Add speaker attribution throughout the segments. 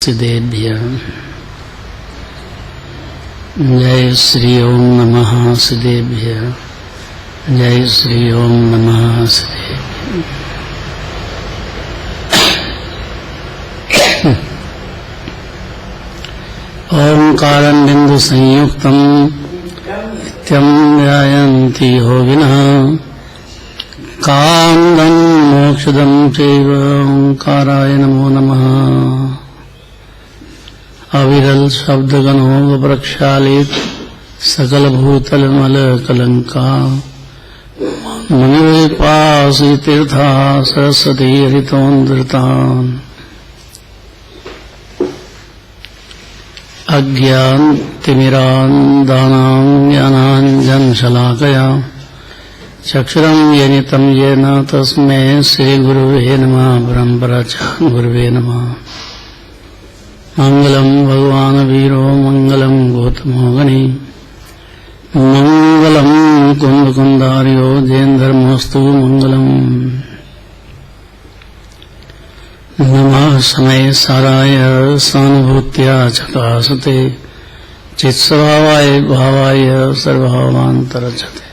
Speaker 1: सिद्धेभ्यः जय श्री ओम नमः सिद्धेभ्यः जय श्री ओम नमः सिद्धेभ्यः। ओंकारं बिंदु संयुक्तं नित्यं ध्यायन्ति योगिनः कामदं मोक्षदं चैव ओंकाराय नमो नमः। अविरल शब्द गणों प्रक्षालित सकल भूतल मल कलंका मुनिपासी तीर्था सरस्वती हरितोन्द्रतान अज्ञान तिमिरान्दानां ज्ञानाञ्जन शलाकया चक्षुरं येनितं येन तस्मै श्री गुरुवे नमः। ब्रह्मपराचार्य गुरुवे नमः। मंगलम भगवान वीरो मंगलम गौतमो गणी मंगलम कुंभकुंधार्यो जैन धर्मस्तु मंगलम। नमः समय साराय सानुभूत्या चकासते चित्स्वभावाय भावाय सर्वभावान्तरचते।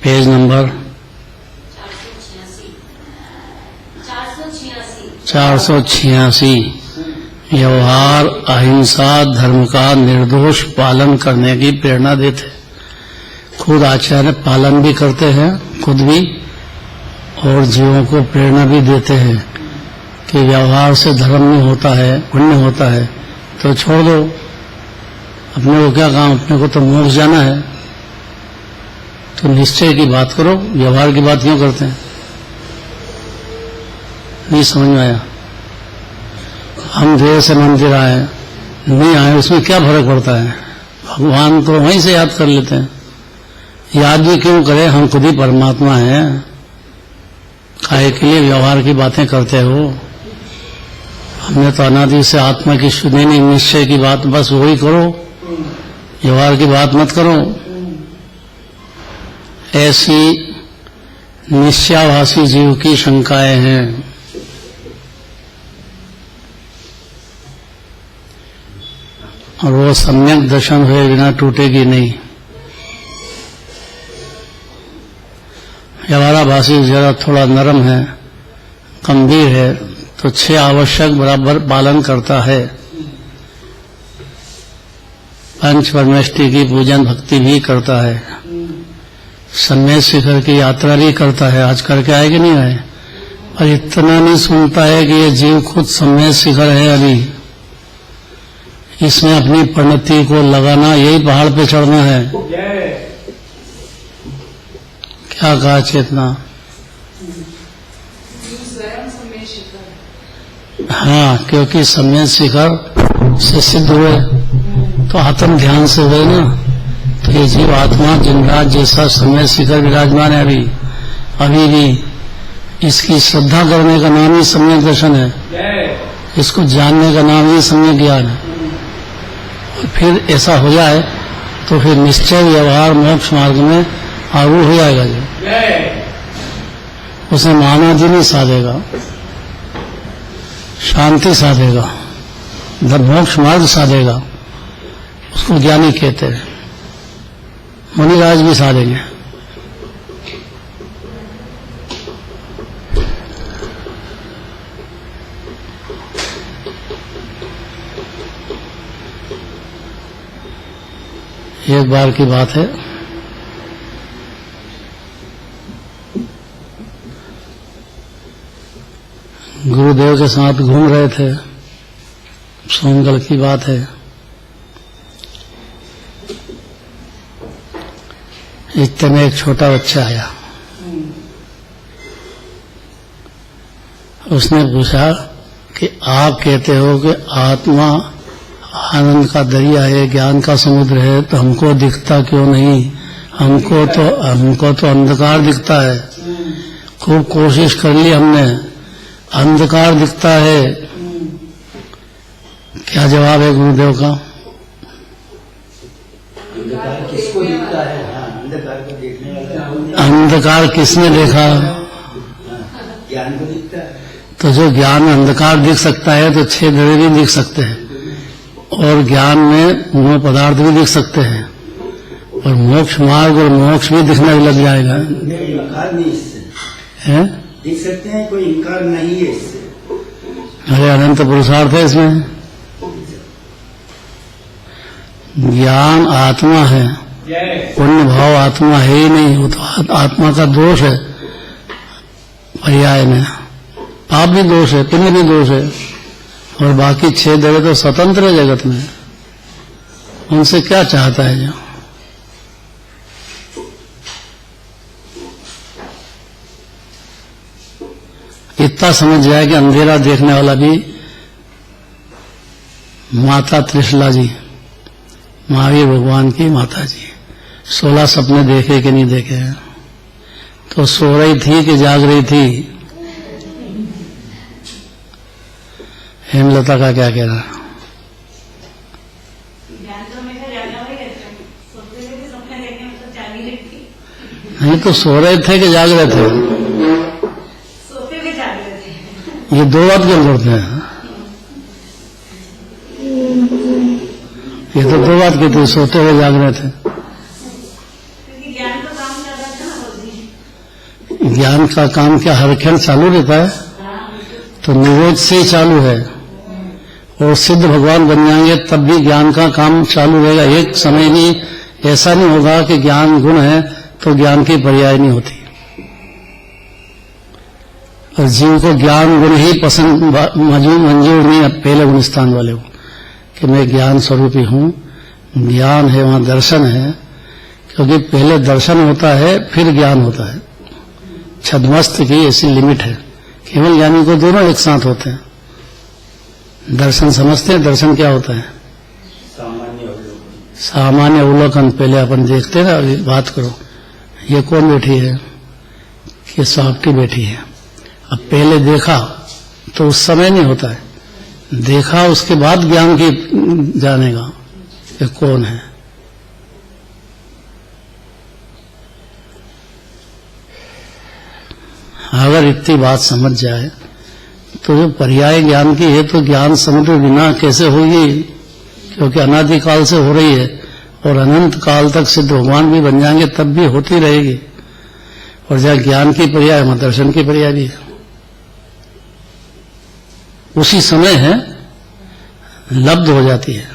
Speaker 1: Page number 486। व्यवहार अहिंसा धर्म का निर्दोष पालन करने की प्रेरणा देते। खुद आचार्य पालन भी करते हैं खुद भी, और जीवों को प्रेरणा भी देते हैं कि व्यवहार से धर्म नहीं होता है, पुण्य होता है तो छोड़ दो, अपने को क्या काम, अपने को तो मोक्ष जाना है। तो निश्चय की बात करो, व्यवहार की बात क्यों करते हैं? नहीं समझ में आया। हम देर से मंदिर आए नहीं आए उसमें क्या फर्क पड़ता है? भगवान को वहीं से याद कर लेते हैं। याद भी क्यों करें, हम खुद ही परमात्मा हैं। काहे के लिए व्यवहार की बातें करते हो? हमने तो अनादि से आत्मा की शुद्धि नहीं, निश्चय की बात बस वही करो, व्यवहार की बात मत करो। ऐसी निश्चयाभासी जीव की शंकाएं हैं। और वो सम्यक दर्शन हुए बिना टूटेगी नहीं। व्यवहाराभासी जरा थोड़ा नरम है, गंभीर है, तो 6 आवश्यक बराबर पालन करता है। पंच परमेष्टि की पूजन भक्ति भी करता है, सम्यक शिखर की यात्रा भी करता है। आज करके आए कि नहीं आए? और इतना नहीं सुनता है कि ये जीव खुद सम्यक शिखर है। अभी इसमें अपनी परिणति को लगाना, यही पहाड़ पे चढ़ना है। क्या कहा चेतना? हाँ, क्योंकि सम्यक शिखर से सिद्ध हुए तो आत्म ध्यान से हुए ना। तो ये जीव आत्मा जिनराज जैसा सम्यक शिखर विराजमान है। अभी भी इसकी श्रद्धा करने का नाम ही सम्यक दर्शन है, इसको जानने का नाम ही सम्यक ज्ञान है। और फिर ऐसा हो जाए तो फिर निश्चय व्यवहार मोक्ष मार्ग में आरूढ़ हो जाएगा। जो उसे मानादि नहीं साधेगा, शांति साधेगा, मोक्ष मार्ग साधेगा, उसको ज्ञानी कहते हैं। मुनिराज भी साधेंगे। एक बार की बात है, गुरुदेव के साथ घूम रहे थे, सोमगढ़ की बात है। इतने में एक छोटा बच्चा आया। उसने पूछा कि आप कहते हो कि आत्मा आनंद का दरिया है, ज्ञान का समुद्र है, तो हमको दिखता क्यों नहीं? हमको तो अंधकार दिखता है। खूब कोशिश कर ली हमने, अंधकार दिखता है। क्या जवाब है गुरुदेव का?
Speaker 2: अंधकार किसको दिखता है? हाँ, अंधकार को देखने वाला
Speaker 1: अंधकार किसने देखा?
Speaker 2: ज्ञान को दिखता है।
Speaker 1: तो जो ज्ञान में अंधकार दिख सकता है तो 6 दड़े भी दिख सकते हैं, और ज्ञान में मूल पदार्थ भी दिख सकते हैं, और मोक्ष मार्ग और मोक्ष भी दिखने लग जाएगा।
Speaker 2: इनकार नहीं इससे
Speaker 1: है?
Speaker 2: देख सकते हैं, कोई इनकार नहीं है इससे।
Speaker 1: अरे अनंत पुरुषार्थ है इसमें। ज्ञान आत्मा है, पुण्य भाव आत्मा है ही नहीं, वो तो आत्मा का दोष है। पर्याय में पाप भी दोष है, पुण्य भी दोष है, और बाकी 6 दड़े तो स्वतंत्र है जगत में। उनसे क्या चाहता है जो? इतना समझ जाए कि अंधेरा देखने वाला भी माता त्रिशला जी, महावीर भगवान की माता जी, 16 सपने देखे कि नहीं देखे हैं? तो सो रही थी कि जाग रही थी? हेमलता का क्या कहना? नहीं तो सो रहे थे कि जाग रहे थे?
Speaker 3: सोते हुए जाग रहे थे।
Speaker 1: ये 2 बात क्यों करते हैं? ये तो 2 बात की थी, सोते हुए जाग रहे थे।
Speaker 3: क्योंकि ज्ञान का काम कर रहा था ना रोजी।
Speaker 1: ज्ञान का काम क्या हर क्षण चालू रहता है? तो निरोध से चालू है, और सिद्ध भगवान बन जाएंगे तब भी ज्ञान का काम चालू रहेगा। एक समय नहीं, ऐसा नहीं होगा कि ज्ञान गुण है तो ज्ञान की पर्याय नहीं होती। और जीव को ज्ञान गुण ही पसंद मंजूर नहीं है, पहले गुण स्थान वाले को, कि मैं ज्ञान स्वरूपी हूं। ज्ञान है, वहां दर्शन है, क्योंकि पहले दर्शन होता है फिर ज्ञान होता है। छद्मस्त की ऐसी लिमिट है, केवल ज्ञानी को दोनों एक साथ होते हैं। दर्शन समझते हैं, दर्शन क्या होता है? सामान्य अवलोकन। पहले अपन देखते हैं ना, अभी बात करो, ये कौन बैठी है? कि सांप की बैठी है। अब पहले देखा तो उस समय नहीं होता है, देखा उसके बाद ज्ञान की जानेगा कि कौन है। अगर इतनी बात समझ जाए तो जो पर्याय ज्ञान की है, तो ज्ञान समुद्र बिना कैसे होगी? क्योंकि अनादिकाल से हो रही है, और अनंत काल तक सिद्ध भगवान भी बन जाएंगे तब भी होती रहेगी। और जहाँ ज्ञान की पर्याय वहां दर्शन की पर्याय भी है। उसी समय है, लब्ध हो जाती है,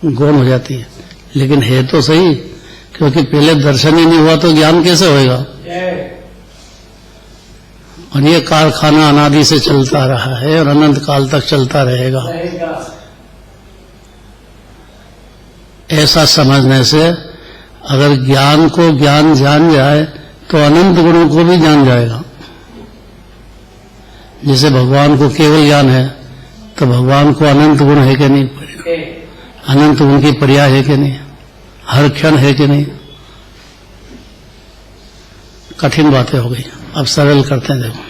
Speaker 1: गौण हो जाती है, लेकिन है तो सही, क्योंकि पहले दर्शन ही नहीं हुआ तो ज्ञान कैसे होएगा? और ये कारखाना अनादि से चलता रहा है और अनंत काल तक चलता रहेगा। ऐसा समझने से अगर ज्ञान को ज्ञान जान जाए तो अनंत गुणों को भी जान जाएगा। जैसे भगवान को केवल ज्ञान है, तो भगवान को अनंत गुण है कि नहीं? अनंत गुण की पर्याय है कि नहीं? हर क्षण है कि नहीं? कठिन बातें हो गई, अब सरल करते हैं। देखो,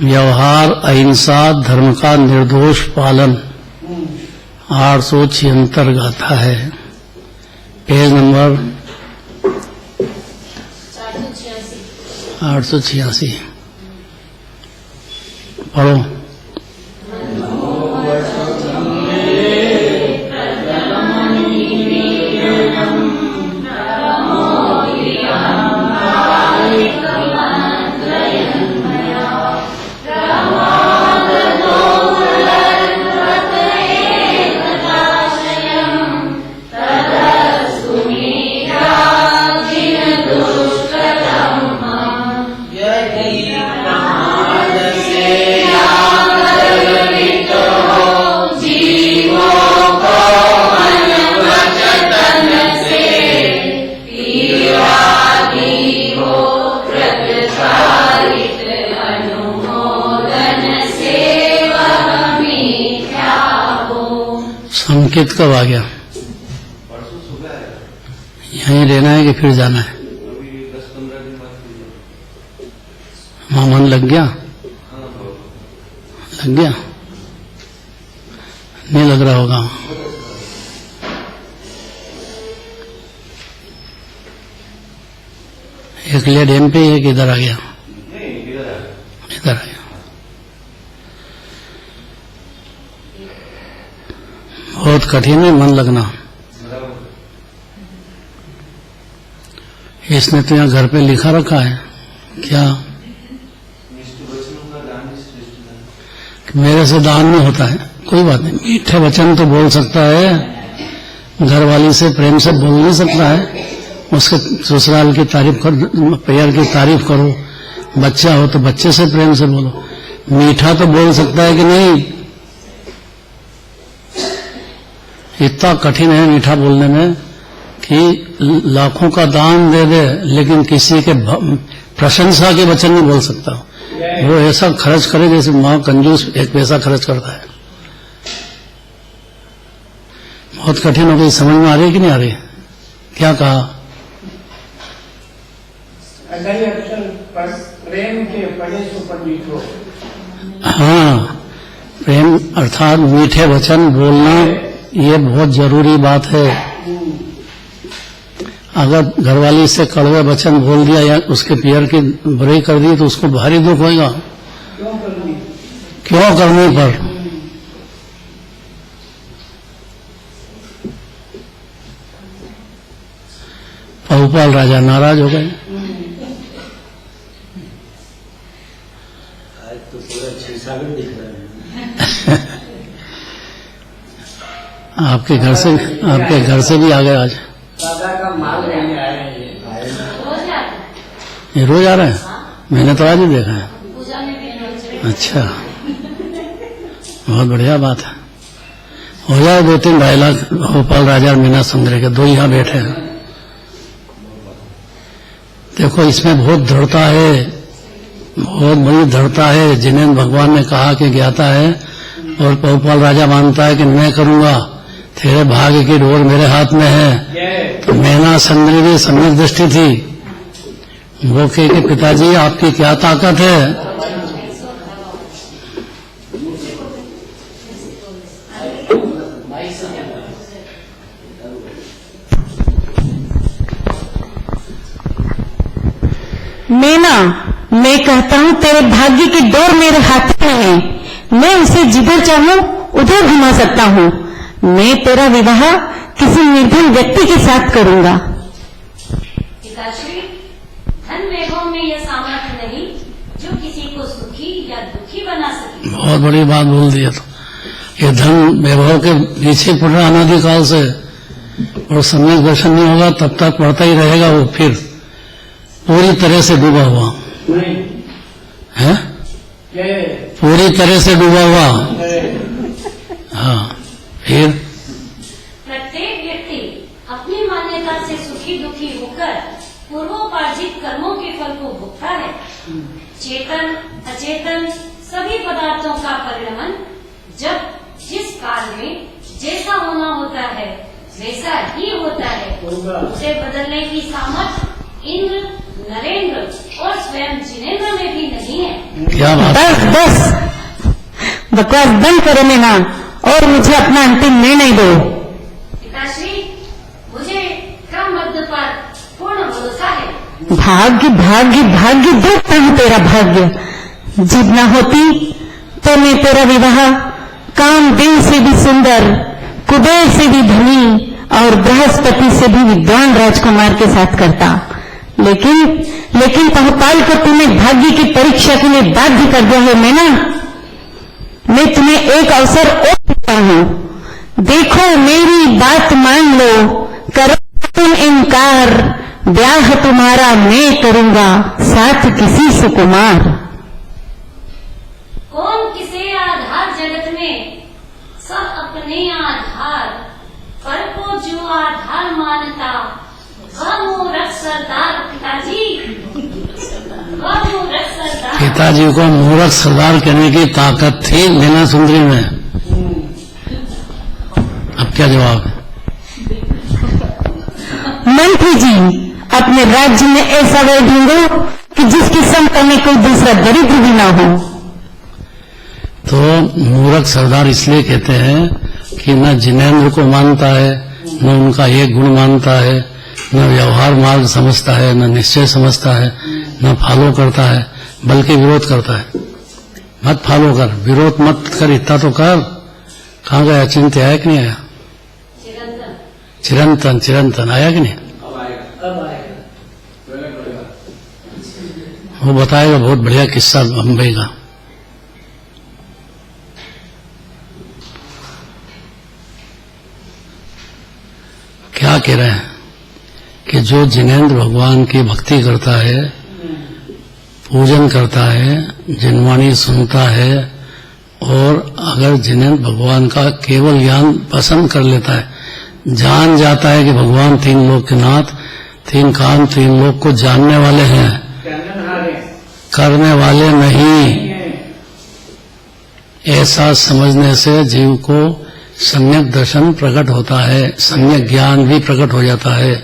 Speaker 1: व्यवहार, अहिंसा, धर्म का निर्दोष पालन, 876 गाथा है, पेज नंबर 886। पढ़ो। संकेत कब आ गया? यहीं रहना है कि फिर जाना है? वहां मन लग गया? लग गया? नहीं लग रहा होगा। एक ले डैम पे, एक इधर आ गया, इधर आ गया। बहुत कठिन है मन लगना। इसने तो यहाँ घर पे लिखा रखा है क्या? मेरे से दान में होता है, कोई बात नहीं। मीठे वचन तो बोल सकता है, घर वाली से प्रेम से बोल नहीं सकता है। उसके ससुराल की तारीफ कर, प्यार की तारीफ करो। बच्चा हो तो बच्चे से प्रेम से बोलो। मीठा तो बोल सकता है कि नहीं? इतना कठिन है मीठा बोलने में कि लाखों का दान दे दे, लेकिन किसी के प्रशंसा के वचन नहीं बोल सकता। वो ऐसा खर्च करे जैसे माँ कंजूस एक पैसा खर्च करता है। बहुत कठिन हो गई। समझ में आ रही है कि नहीं आ रही? क्या कहा?
Speaker 2: प्रेम के पड़े सो पंडित हो।
Speaker 1: हाँ, प्रेम अर्थात मीठे वचन बोलना ये बहुत जरूरी बात है। अगर घरवाली से कड़वे वचन बोल दिया या उसके प्यार की बुराई कर दी तो उसको भारी दुख होगा। क्यों करने पर? पहुपाल राजा नाराज हो गए।
Speaker 2: आज तो पूरा क्षीरसागर दिख रहा है।
Speaker 1: आपके घर से भी आ गए आज।
Speaker 2: दादा का माल लेने आए हैं ये।
Speaker 1: ये रोज आ रहे हैं? मैंने तो आज ही देखा है।
Speaker 3: पूजा में भी
Speaker 1: अच्छा, बहुत बढ़िया बात है। हो जाए 2-3 लाख भोपाल राजा और मीना सुंदरी के, दो यहाँ बैठे हैं। देखो इसमें बहुत दृढ़ता है, बहुत बड़ी दृढ़ता है। जिन्हें भगवान ने कहा कि ज्ञाता है और भोपाल राजा मानता है कि मैं करूंगा, तेरे भाग्य की डोर मेरे हाथ में है। तो मीना सुंदरी भी सम्यक दृष्टि थी। वो कहे कि पिताजी आपकी क्या ताकत है?
Speaker 4: मीना, मैं कहता हूँ तेरे भाग्य की डोर मेरे हाथ में है। मैं उसे जिधर चाहूँ उधर घुमा सकता हूँ। मैं तेरा विवाह किसी निर्धन व्यक्ति के साथ करूंगा।
Speaker 3: पिताश्री, धन वैभव में यह सामर्थ्य नहीं जो किसी को सुखी या दुखी बना सके।
Speaker 1: बहुत बड़ी बात बोल दी है। तो ये धन वैभव के पीछे पड़ रहा अनादिकाल से, और सम्यक दर्शन नहीं होगा तब तक पढ़ता ही रहेगा। वो फिर पूरी तरह से डूबा हुआ है, पूरी तरह से डूबा हुआ। हाँ, फिर
Speaker 3: प्रत्येक व्यक्ति अपनी मान्यता से सुखी दुखी होकर पूर्वोपार्जित कर्मों के फल को भोगता है। चेतन अचेतन सभी पदार्थों का परिणमन जब जिस काल में जैसा होना होता है वैसा ही होता है। उसे बदलने की सामर्थ्य इंद्र, नरेंद्र और स्वयं जिनेंद्र में भी नहीं है।
Speaker 1: क्या बात?
Speaker 4: बस बकवास बंद करो मीना, और मुझे अपना अंतिम निर्णय दो।
Speaker 3: पिताश्री, मुझे क्रमबद्ध पर पूर्ण भरोसा है।
Speaker 4: भाग्य भाग्य भाग्य देखता हूँ तेरा भाग्य। जिद न होती तो मैं तेरा विवाह कामदेव से भी सुंदर, कुबेर से भी धनी और बृहस्पति से भी विद्वान राजकुमार के साथ करता। लेकिन बहुपाल को तूने भाग्य की परीक्षा के लिए बाध्य कर दिया है। मैं तुम्हें एक अवसर और देता हूँ। देखो मेरी बात मान लो, करो तुम इनकार, ब्याह तुम्हारा मैं करूंगा साथ किसी सुकुमार।
Speaker 3: कौन किसे आधार जगत में, सब अपने आधार, पर को जो आधार मानता वह मूर्ख सरदार। पिताजी, वह मूर्ख सरदार।
Speaker 1: पिताजी को मूर्ख सरदार कहने की ताकत थी मीना सुंदरी में। अब क्या जवाब है?
Speaker 4: मंत्री जी, अपने राज्य में ऐसा वह ढूंढो कि जिसकी परिश्रम करने कोई दूसरा दरिद्र भी ना हो।
Speaker 1: तो मूर्ख सरदार इसलिए कहते हैं कि न जिनेंद्र को मानता है, न उनका एक गुण मानता है, न व्यवहार मार्ग समझता है, न निश्चय समझता है, न फॉलो करता है, बल्कि विरोध करता है। मत फॉलो कर, विरोध मत कर, इतना तो कर। कहाँ गया चिंत्य, आया कि नहीं आया? चिरंतन चिरंतन आया कि नहीं? वो बताएगा बहुत बढ़िया किस्सा बम्बई का। क्या कह रहे हैं कि जो जिनेंद्र भगवान की भक्ति करता है, पूजन करता है, जिनवाणी सुनता है, और अगर जिनेंद्र भगवान का केवल ज्ञान पसंद कर लेता है, जान जाता है कि भगवान तीन लोक के नाथ, तीन कान, तीन लोक को जानने वाले हैं, करने वाले नहीं, ऐसा समझने से जीव को सम्यक दर्शन प्रकट होता है, सम्यक ज्ञान भी प्रकट हो जाता है।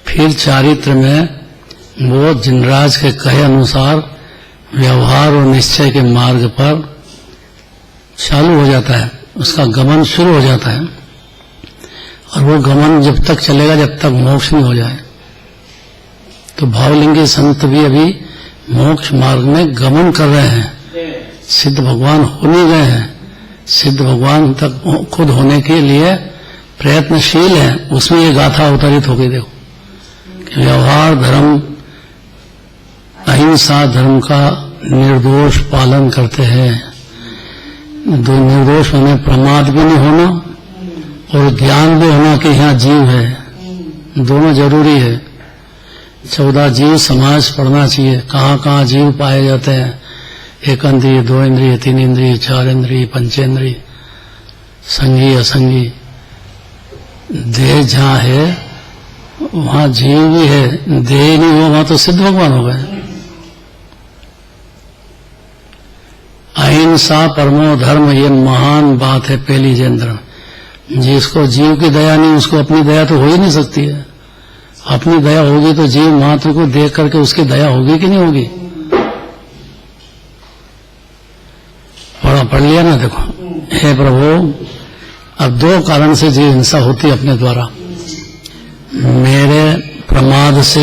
Speaker 1: फिर चारित्र में वो जिनराज के कहे अनुसार व्यवहार और निश्चय के मार्ग पर चालू हो जाता है, उसका गमन शुरू हो जाता है। और वो गमन जब तक चलेगा जब तक मोक्ष नहीं हो जाए। तो भावलिंगी संत भी अभी मोक्ष मार्ग में गमन कर रहे हैं, सिद्ध भगवान हो नहीं गए हैं, सिद्ध भगवान तक खुद होने के लिए प्रयत्नशील हैं। उसमें ये गाथा अवतरित हो गई। देखो कि व्यवहार धर्म, अहिंसा धर्म का निर्दोष पालन करते हैं। दो निर्दोष होने, प्रमाद भी नहीं होना और ज्ञान भी होना कि यहाँ जीव है, दोनों जरूरी है। 14 जीव समाज पढ़ना चाहिए, कहाँ कहाँ जीव पाए जाते हैं। एक इंद्रिय, दो इंद्रिय, तीन इंद्रिय, चार इंद्रिय, पंचेंद्रिय, संगी असंगी। देह जहाँ है वहाँ जीव भी है, देह नहीं हो वहाँ तो सिद्ध भगवान हो गए। अहिंसा परमो धर्म, ये महान बात है पहली जेंद्र। जिसको जीव की दया नहीं, उसको अपनी दया तो हो ही नहीं सकती है। अपनी दया होगी तो जीव मात्र को देख करके उसकी दया होगी कि नहीं होगी? पढ़ लिया ना। देखो, हे प्रभु, अब 2 कारण से जीव हिंसा होती है अपने द्वारा। मेरे प्रमाद से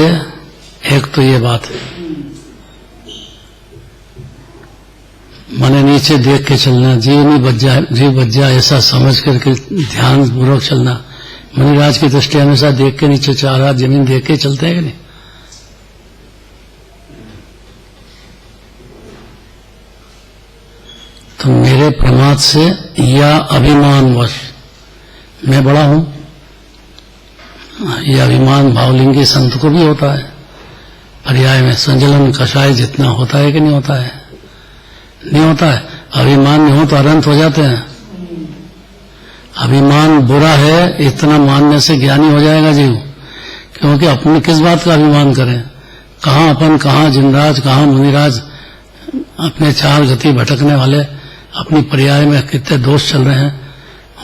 Speaker 1: एक तो ये बात है, माने नीचे देख के चलना, जीव नहीं बच जाए, जीव बच जाए ऐसा समझ करके ध्यान पूर्वक चलना। मुनिराज की दृष्टि हमेशा देख के नीचे 4 हाथ जमीन देख के चलते हैं कि नहीं? तो मेरे प्रमाद से या अभिमानवश मैं बड़ा हूं, यह अभिमान भावलिंगी संत को भी होता है। पर्याय में संजलन कषाय जितना होता है कि नहीं होता है? नहीं होता है। अभिमान नहीं हो तो अनंत हो जाते हैं। अभिमान बुरा है, इतना मानने से ज्ञानी हो जाएगा जीव। क्योंकि अपने किस बात का अभिमान करें? कहाँ अपन, कहाँ जिनराज, कहाँ मुनिराज, अपने 4 गति भटकने वाले अपनी पर्याय में कितने दोष चल रहे हैं।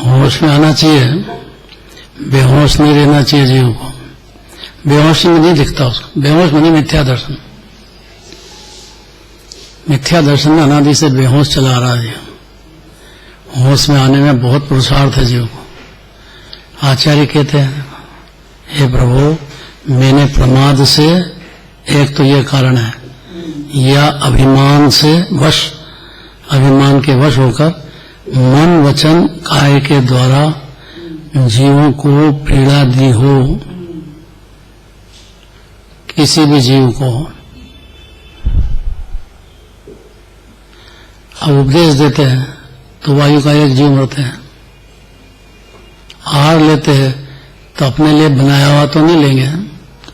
Speaker 1: होश में आना चाहिए, बेहोश नहीं रहना चाहिए जीव को। बेहोश में नहीं दिखता उसको, बेहोश में नहीं, मिथ्या दर्शन। मिथ्या दर्शन में अनादि से बेहोश चला रहा है। होश में आने में बहुत पुरुषार्थ है जीव को। आचार्य कहते हैं, हे प्रभु, मैंने प्रमाद से एक तो ये कारण है, या अभिमान से वश, अभिमान के वश होकर मन वचन काय के द्वारा जीवों को पीड़ा दी हो। किसी भी जीव को अब उपदेश देते हैं तो वायु का एक जीव मरते हैं। आहार लेते हैं तो अपने लिए बनाया हुआ तो नहीं लेंगे,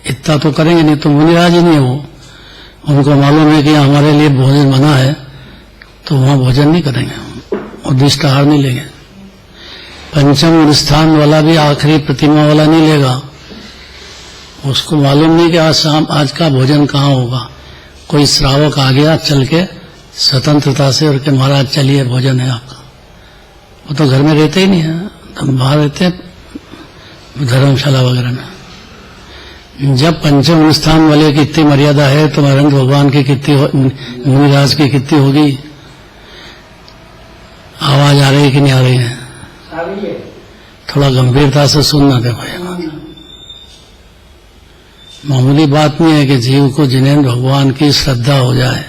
Speaker 1: इतना तो करेंगे नहीं। तो मुनिराज ही नहीं है वो, उनको मालूम है कि हमारे लिए भोजन बना है तो वहां भोजन नहीं करेंगे, उद्दिष्ट आहार नहीं लेंगे। पंचम स्थान वाला भी आखिरी प्रतिमा वाला नहीं लेगा, उसको मालूम नहीं कि आज शाम आज का भोजन कहाँ होगा। कोई श्रावक आ गया चल के स्वतंत्रता से और के महाराज चलिए भोजन है आपका, वो तो घर में रहते ही नहीं है, तो बाहर रहते धर्मशाला वगैरह में। जब पंचम स्थान वाले की कितनी मर्यादा है तो नरेंद्र भगवान की कितनी, मुनिराज की कितनी होगी? आवाज आ रही है कि नहीं आ रही है? थोड़ा गंभीरता से सुनना। देखो ये बात मामूली बात नहीं है कि जीव को जिनेंद्र भगवान की श्रद्धा हो जाए,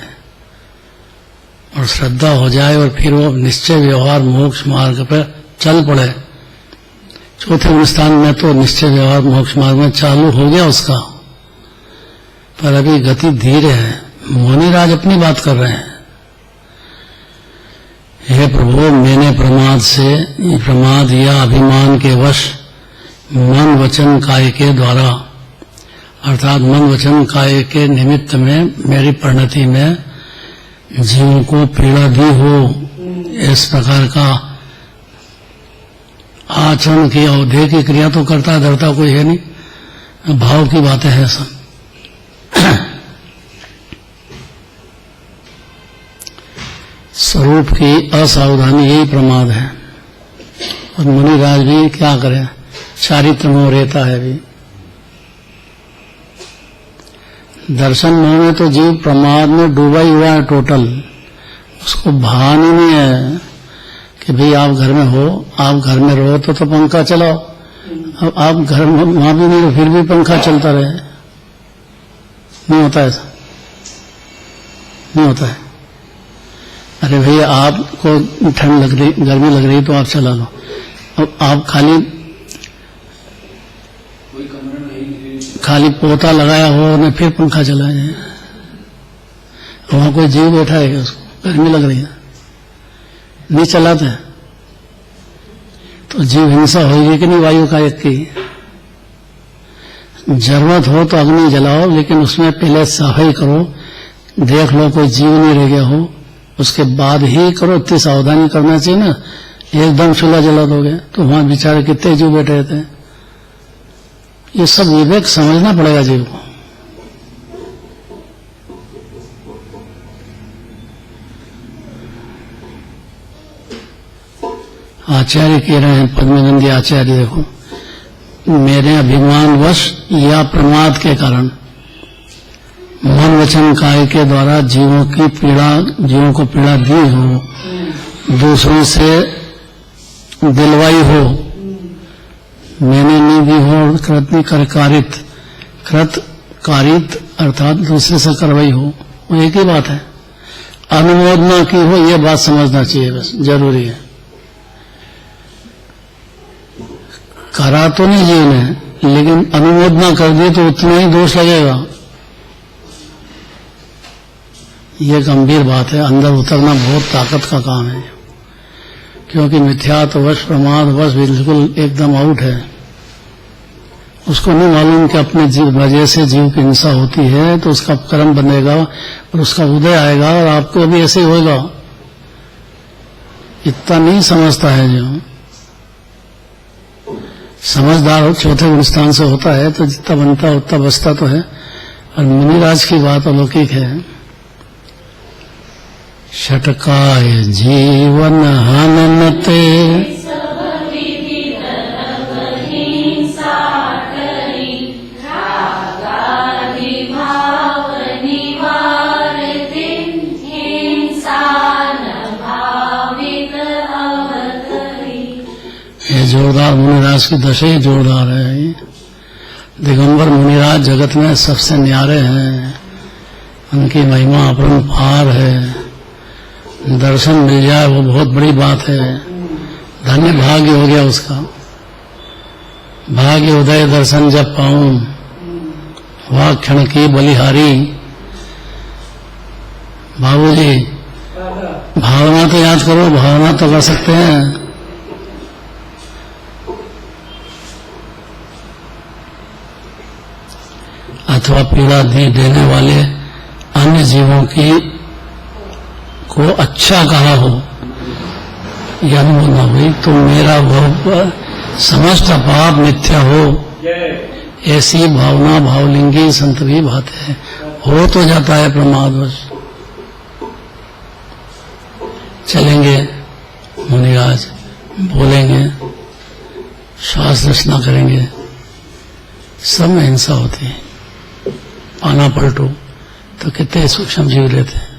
Speaker 1: और श्रद्धा हो जाए और फिर वो निश्चय व्यवहार मोक्ष मार्ग पर चल पड़े। चौथे स्थान में तो निश्चय व्यवहार मोक्ष मार्ग में चालू हो गया उसका, पर अभी गति धीरे है। मुनिराज अपनी बात कर रहे हैं, हे प्रभु मैंने प्रमाद या अभिमान के वश मन वचन काय के द्वारा, अर्थात मन वचन काय के निमित्त में मेरी परिणति में जीव को पीड़ा दी हो, इस प्रकार का आचरण किया हो। देह की क्रिया तो करता धरता कोई है नहीं, भाव की बातें हैं सब। स्वरूप की असावधानी यही प्रमाद है। और मुनिराज भी क्या करें, चारित्र मोह रहता है भी। दर्शन मोह में तो जीव प्रमाद में डूबा ही हुआ है टोटल, उसको भान ही नहीं है कि भाई आप घर में हो, आप घर में रहो तो पंखा चलाओ। अब आप घर में वहां भी नहीं हो फिर भी पंखा चलता रहे, नहीं होता ऐसा, नहीं होता है। अरे भैया आपको ठंड लग रही, गर्मी लग रही तो आप चला लो। अब आप खाली पोता लगाया हो और फिर पंखा चलाए, वहां कोई जीव बैठा है, उसको गर्मी लग रही है, नहीं चलाते तो जीव हिंसा होगी कि नहीं वायु का एक की। जरूरत हो तो अग्नि जलाओ, लेकिन उसमें पहले सफाई करो, देख लो कोई जीव नहीं रह गया हो, उसके बाद ही करो। इतनी सावधानी करना चाहिए ना, एकदम चूल्हा जला दोगे तो वहां बेचारे कितने जीव बैठे रहते हैं। ये सब विवेक समझना पड़ेगा जीव को। आचार्य कह रहे हैं, पद्मनंदी आचार्य, देखो मेरे अभिमानवश या प्रमाद के कारण मन वचन काय के द्वारा जीवों को पीड़ा दी हो, दूसरों से दिलवाई हो, मैंने नहीं दी हो, कृतकारित अर्थात दूसरे से करवाई हो, वो एक ही बात है। अनुमोदना की हो, ये बात समझना चाहिए, बस जरूरी है। करा तो नहीं जीव ने, लेकिन अनुमोदना कर दी तो उतना ही दोष लगेगा। ये गंभीर बात है, अंदर उतरना बहुत ताकत का काम है, क्योंकि मिथ्यात्ववश प्रमादवश बिल्कुल एकदम आउट है। उसको नहीं मालूम कि अपने वजह से जीव की हिंसा होती है, तो उसका कर्म बनेगा और उसका उदय आएगा और आपको भी ऐसे ही होगा। इतना नहीं समझता है जो समझदार चौथे स्थान से होता है, तो जितना बनता उतना बचता तो है। और मुनिराज की बात अलौकिक है। षटकाय जीवन हननते जोरदार मुनिराज की दशा ही जोरदार है। दिगंबर मुनिराज जगत में सबसे न्यारे हैं, उनकी महिमा अपरंपार है। दर्शन मिल जाए वो बहुत बड़ी बात है, धन्य भाग्य हो गया उसका। भाग्य उदय दर्शन जब पाऊं, वह क्षण की बलिहारी। बाबूजी भावना तो याद करो, भावना तो कर सकते हैं। अथवा पीड़ा देने वाले अन्य जीवों की को अच्छा कहा हो, या अनुभव न हुई तो मेरा वो समस्त पाप मिथ्या हो, ऐसी भावना भावलिंगी संत भी बात है। हो तो जाता है प्रमादवश। चलेंगे मुनिराज, बोलेंगे, श्वास रचना करेंगे, सब में हिंसा होती है। पाना पलटो तो कितने सूक्ष्म जीव रहते हैं।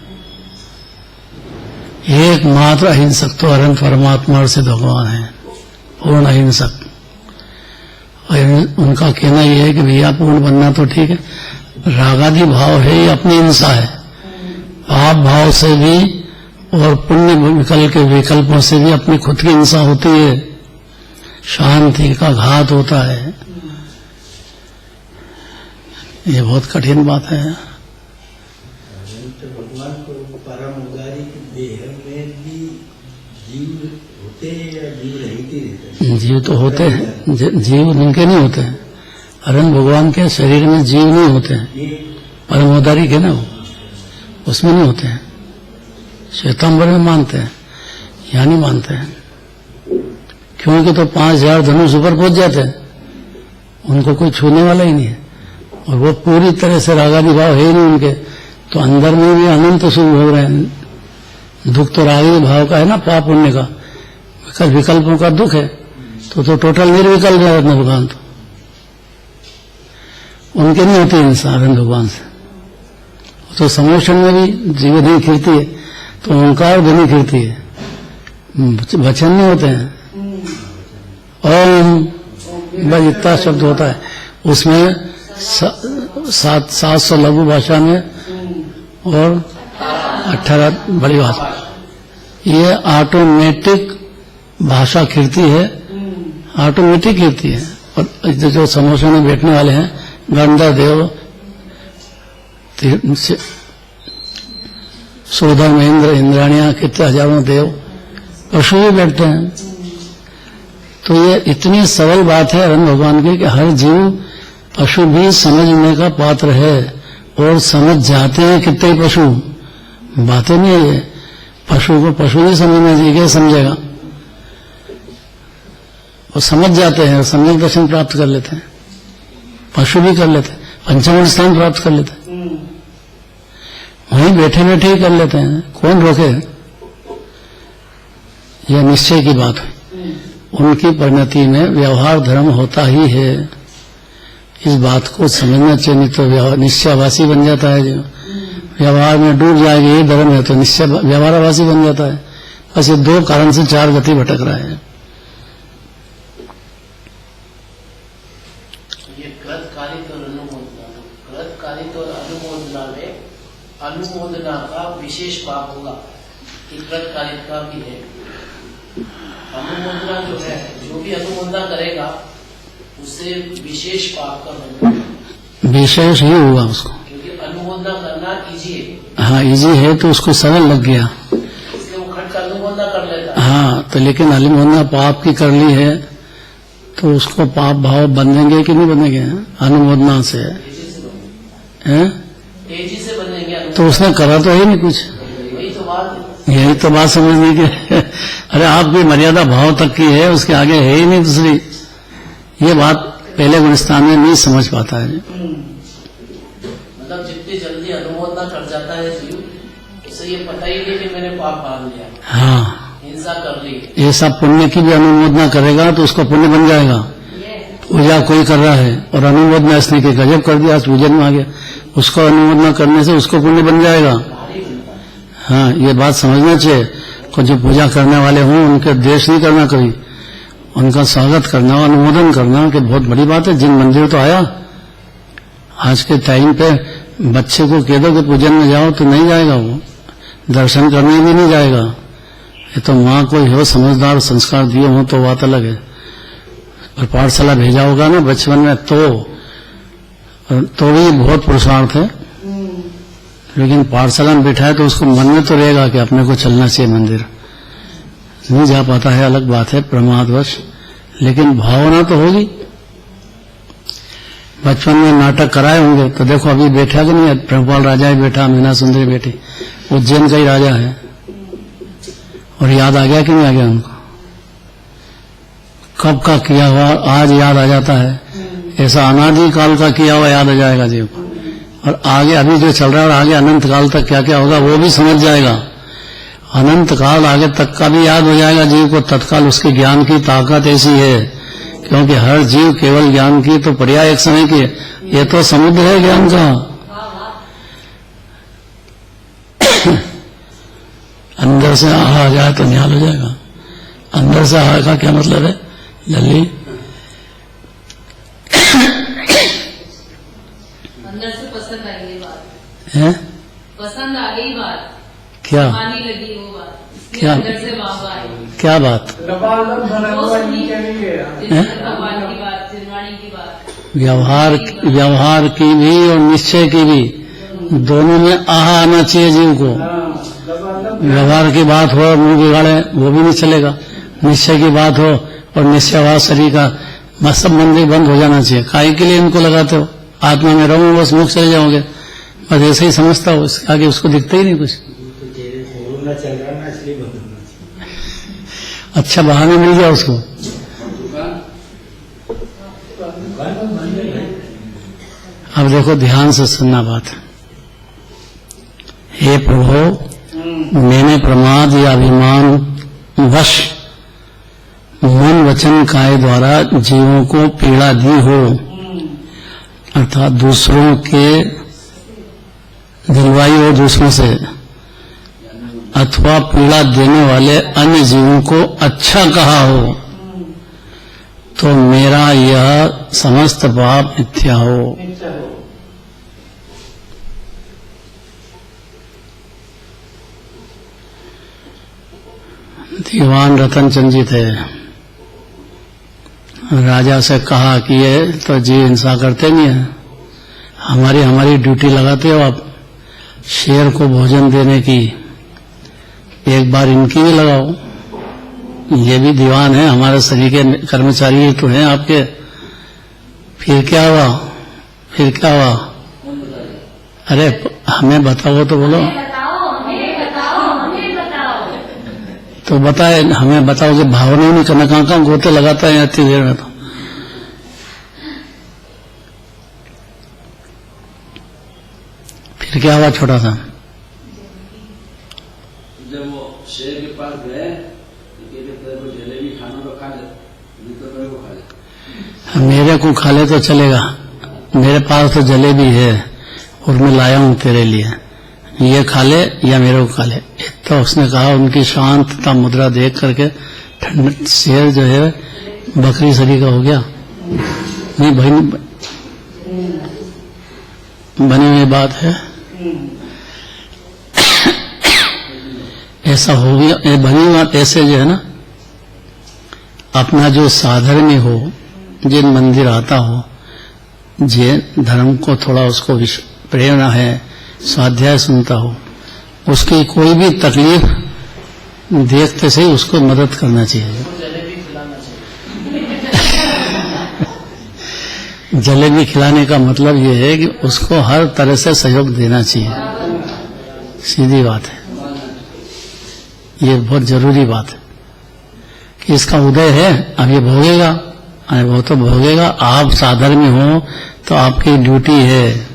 Speaker 1: एकमात्र अहिंसक तो अनंत परमात्मा और सिद्ध भगवान है, पूर्ण अहिंसक। और उनका कहना यह है कि भैया पूर्ण बनना तो ठीक है, रागादि भाव है ये अपनी हिंसा है, पाप भाव से भी और पुण्य विकल्प के विकल्पों से भी अपनी खुद की हिंसा होती है, शांति का घात होता है। ये बहुत कठिन बात है।
Speaker 2: तो भगवान को परम उदारी की देह में भी जीव होते हैं या जीव रहते रहते हैं?
Speaker 1: जीव तो होते हैं, जीव जिनके नहीं होते हैं। अरन भगवान के शरीर में जीव नहीं होते हैं, परम उदारी के ना वो उसमें नहीं होते हैं। श्वेतांबर में मानते हैं, यहाँ नहीं मानते हैं, क्योंकि तो 5000 धनुष ऊपर पहुंच जाते हैं, उनको कोई छूने वाला ही नहीं है। और वो पूरी तरह से रागादि भाव है ही नहीं उनके, तो अंदर में भी अनंत सुख हो रहे हैं। दुख तो रागादि भाव का है ना, पाप पुण्य का, विकल्पों का दुख है, तो टोटल निर्विकल्प है भगवान। तो उनके नहीं होती हिंसा अरविंद भगवान से। तो समोशन में भी जीवधि खिलती है, तो ओंकार ध्वनि खिलती है, वचन नहीं होते हैं। ओम बस इतना शब्द होता है, उसमें 700 लघु भाषा में और 18 बड़ी भाषा। ये ऑटोमेटिक भाषा खिलती है, ऑटोमेटिक खिलती है। और जो समोसा में बैठने वाले हैं, गंधर देव, सोधर महेंद्र, इंद्राणियां, कितने हजारों देव, पशु भी बैठते हैं। तो ये इतनी सरल बात है अरविंद भगवान की कि हर जीव पशु भी समझने का पात्र है, और समझ जाते हैं कितने पशु। बातें नहीं है, पशु को पशु नहीं समझना चाहिए, क्या समझेगा? वो समझ जाते हैं, सम्यक दर्शन प्राप्त कर लेते हैं, पशु भी कर लेते हैं, पंचम स्थान प्राप्त कर लेते हैं, वहीं बैठे बैठे ही कर लेते हैं, कौन रोके? यह निश्चय की बात है। उनकी परिणति में व्यवहार धर्म होता ही है, इस बात को समझना चाहिए। नहीं तो निश्चयवासी बन जाता है, जो व्यवहार में डूब जाएगा, ये धर्म है, तो निश्चय व्यवहारवासी बन जाता है। बस ये 2 कारण से 4 गति भटक रहा है।
Speaker 5: ये कृतकालिक और अनुमोदना, कृतकालिक और अनुमोदना में अनुमोदना का विशेष पाप होगा, कि कृतकालिक का भी है। अनुमोदना जो है, जो भी अनुमोदना करेगा उससे विशेष पाप का बनेगा।
Speaker 1: विशेष ही हुआ उसको,
Speaker 5: क्योंकि अनुमोदना करना इजी है।
Speaker 1: हाँ इजी है, तो उसको सरल लग गया,
Speaker 5: इसलिए वो खट का अनुमोदना कर लेता है।
Speaker 1: हाँ तो लेकिन अनुमोदना पाप की कर ली है, तो उसको पाप भाव बनेंगे कि नहीं बनेंगे? अनुमोदना से
Speaker 5: तेजी से बनेंगे,
Speaker 1: है,
Speaker 5: तेजी से बनेंगे।
Speaker 1: तो उसने करा तो है नहीं कुछ।
Speaker 5: वही तो बात है।
Speaker 1: यही तो बात समझने की अरे आपकी मर्यादा भाव तक की है, उसके आगे है ही नहीं दूसरी। ये बात पहले गुणस्थान में नहीं समझ पाता है।
Speaker 5: मतलब जितनी जल्दी अनुमोदना कर जाता है जीव, उसे ये पता ही नहीं कि मैंने पाप मान लिया,
Speaker 1: हाँ
Speaker 5: हिंसा कर ली।
Speaker 1: ये सब पुण्य की भी अनुमोदना करेगा तो उसको पुण्य बन जाएगा। पूजा कोई कर रहा है और अनुमोदना इसने के गजब कर दिया, आज पूजन में आ गया, उसको अनुमोदना करने से उसको पुण्य बन जाएगा। हाँ ये बात समझना चाहिए। कुछ जो पूजा करने वाले हों उनके द्वेष नहीं करना, कभी उनका स्वागत करना, अनुमोदन करना कि बहुत बड़ी बात है। जिन मंदिर तो आया, आज के टाइम पे बच्चे को कह दो कि पूजन में जाओ तो नहीं जाएगा, वो दर्शन करने भी नहीं जाएगा। ये तो माँ कोई हो समझदार संस्कार दिए हों तो बात अलग है। और पाठशाला भेजा होगा ना बचपन में तो भी बहुत पुरुषार्थ है, लेकिन पाठशाला में बैठा है तो उसको मन में तो रहेगा कि अपने को चलना चाहिए मंदिर। नहीं जा पाता है अलग बात है, प्रमादवश, लेकिन भावना तो होगी। बचपन में नाटक कराए होंगे तो देखो अभी बैठा कि नहीं, प्रभुपाल राजा ही बैठा, मीना सुंदरी बैठी, उज्जैन का ही राजा है, और याद आ गया कि नहीं आ गया उनको? कब का किया हुआ आज याद आ जाता है, ऐसा अनादि काल का किया हुआ याद आ जाएगा जीव को। और आगे अभी जो चल रहा है और आगे अनंत काल तक क्या क्या होगा वो भी समझ जाएगा। अनंत काल आगे तक का भी याद हो जाएगा जीव को। तत्काल उसके ज्ञान की ताकत ऐसी है क्योंकि हर जीव केवल ज्ञान की तो पर्याय एक समय की है, ये तो समुद्र है ज्ञान का। अंदर से आहा आ जाए तो निहाल हो जाएगा। अंदर से आहा का क्या मतलब है लल्ली?
Speaker 6: अंदर से पसंद आई ये बात
Speaker 1: है?
Speaker 6: पसंद आ गई बात,
Speaker 1: क्या
Speaker 6: आने लगी वो बात, इसलिए
Speaker 1: क्या?
Speaker 6: अंदर से वाह आई।
Speaker 1: क्या बात?
Speaker 6: भगवान की बात, निर्वाणी की बात,
Speaker 1: व्यवहार की भी और निश्चय की भी, दोनों में आहा आना चाहिए जीव को। व्यवहार की बात हो और मुंह बिगाड़े वो भी नहीं चलेगा। निश्चय की बात हो और निश्चयवाद शरीर का सब मंदिर बंद हो जाना चाहिए। काहे के लिए इनको लगाते हो? आत्मा में रहूं बस मुख चले जाओगे, बस ऐसे ही समझता हो, इसके आगे उसको दिखता ही नहीं कुछ।
Speaker 2: तो तेरे कोरोना चल रहा है ना, इसलिए बंद होना चाहिए।
Speaker 1: अच्छा बहाने मिल गया उसको। अब देखो ध्यान से सुनना बात। हे प्रभु, मैंने प्रमाद या अभिमान वश मन वचन काय द्वारा जीवों को पीड़ा दी हो, अर्थात दूसरों के दिलवाई हो दूसरों से, अथवा पीड़ा देने वाले अन्य जीवों को अच्छा कहा हो, तो मेरा यह समस्त पाप मिथ्या हो। दीवान रतन चंद जी थे, राजा से कहा कि ये तो जी हिंसा करते नहीं है, हमारी ड्यूटी लगाते हो आप शेर को भोजन देने की, एक बार इनकी भी लगाओ। ये भी दीवान है, हमारे सभी के कर्मचारी तो हैं आपके। फिर क्या हुआ? अरे हमें बताओ तो बोलो। तो बताए, हमें बताओ कि भावनाओं नहीं करना, कहाँ गोते लगाता है इतनी देर में। तो फिर क्या हुआ छोटा सा?
Speaker 7: जब वो शेर के पास गए तो तेरे को जलेबी खाना तो खा ले, नहीं तो मेरे को खा ले।
Speaker 1: मेरे को खा ले तो चलेगा, मेरे पास तो जलेबी है और मैं लाया हूं तेरे लिए, ये खा ले या मेरे को खा ले। तो उसने कहा, उनकी शांतता मुद्रा देख करके ठंड शेर जो है बकरी सरी का हो गया। नहीं भाई, बनी हुई बात है, ऐसा हो गया। ये बनी बात ऐसे जो है ना, अपना जो साधर्मी हो, जिन मंदिर आता हो, जे धर्म को थोड़ा उसको प्रेरणा है, स्वाध्याय सुनता हो, उसकी कोई भी तकलीफ देखते से ही उसको मदद करना चाहिए।
Speaker 5: जलेबी खिलाना चाहिए।
Speaker 1: जलेबी खिलाने का मतलब ये है कि उसको हर तरह से सहयोग देना चाहिए, सीधी बात है। ये बहुत जरूरी बात है कि इसका उदय है, अब ये भोगेगा, अरे वो तो भोगेगा। आप साधर्मी हो तो आपकी ड्यूटी है,